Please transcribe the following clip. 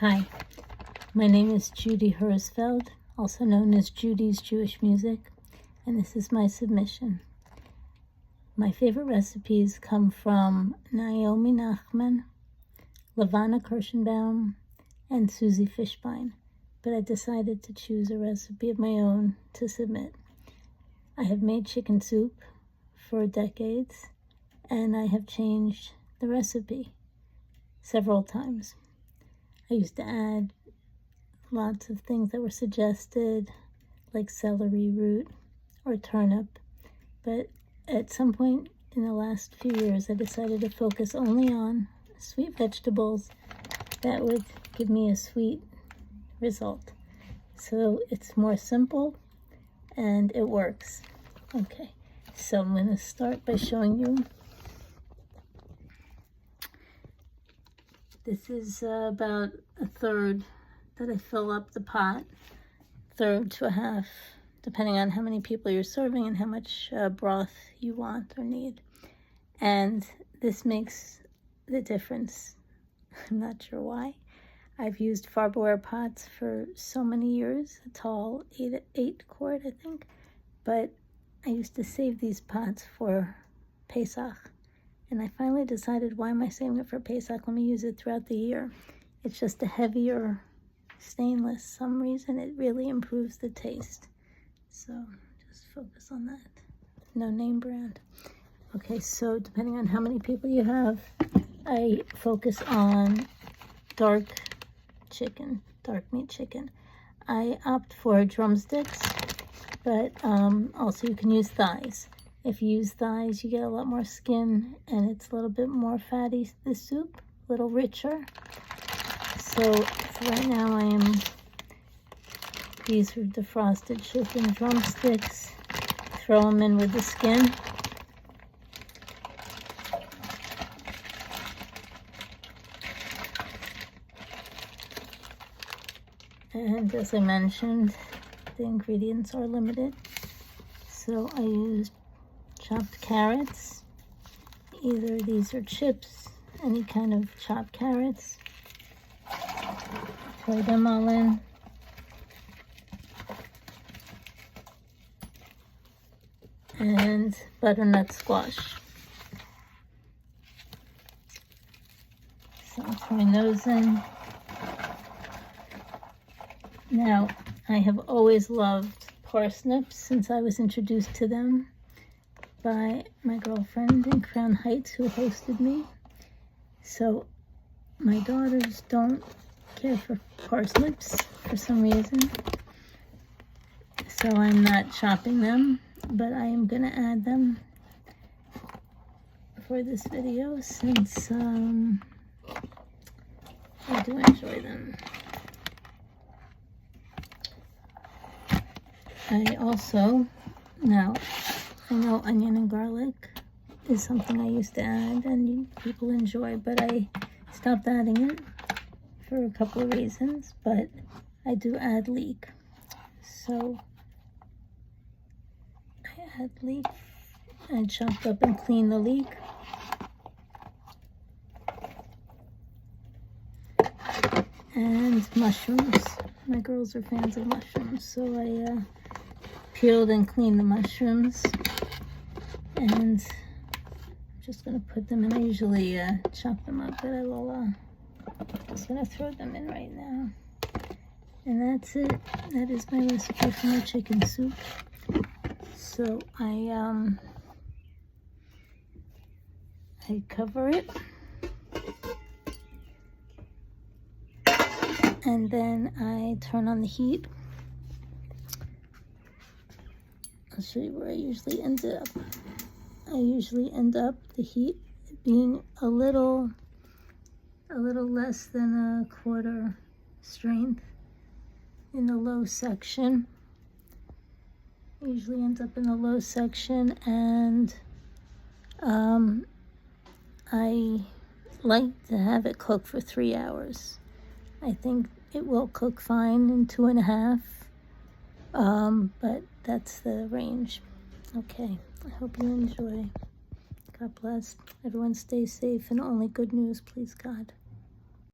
Hi, my name is Judy Hersfeld, also known as Judy's Jewish Music, and this is my submission. My favorite recipes come from Naomi Nachman, Levana Kirschenbaum, and Susie Fishbein, but I decided to choose a recipe of my own to submit. I have made chicken soup for decades, and I have changed the recipe several times. I used to add lots of things that were suggested, like celery root or turnip, but at some point in the last few years, I decided to focus only on sweet vegetables that would give me a sweet result. So it's more simple and it works. Okay, so I'm going to start by showing you. This is about a third that I fill up the pot, third to a half, depending on how many people you're serving and how much broth you want or need. And this makes the difference. I'm not sure why. I've used Farberware pots for so many years, a tall 8 quart, I think. But I used to save these pots for Pesach. And I finally decided, why am I saving it for Pesach? Let me use it throughout the year. It's just a heavier stainless. Some reason it really improves the taste. So just focus on that. No name brand. Okay, so depending on how many people you have, I focus on dark meat chicken. I opt for drumsticks, but also you can use thighs. If you use thighs, you get a lot more skin, and it's a little bit more fatty, the soup, a little richer. So right now these are defrosted chicken drumsticks. Throw them in with the skin. And as I mentioned, the ingredients are limited. So I used chopped carrots. Either these are chips, any kind of chopped carrots. Throw them all in. And butternut squash. So I'm throwing those in. Now, I have always loved parsnips since I was introduced to them by my girlfriend in Crown Heights who hosted me. So my daughters don't care for parsnips for some reason. So I'm not chopping them, but I am going to add them for this video since I do enjoy them. I also, now, I know onion and garlic is something I used to add and people enjoy, but I stopped adding it for a couple of reasons, but I do add leek. So I add leek. I chopped up and cleaned the leek. And mushrooms. My girls are fans of mushrooms, so I peeled and cleaned the mushrooms. And I'm just going to put them in. I usually chop them up, but I will just going to throw them in right now. And that's it. That is my recipe for my chicken soup. So I cover it. And then I turn on the heat. I'll show you where I usually end up. I usually end up the heat being a little less than a quarter strength in the low section. I usually ends up in the low section, and I like to have it cook for 3 hours. I think it will cook fine in 2.5, but that's the range. Okay, I hope you enjoy. God bless. Everyone stay safe, and only good news, please God.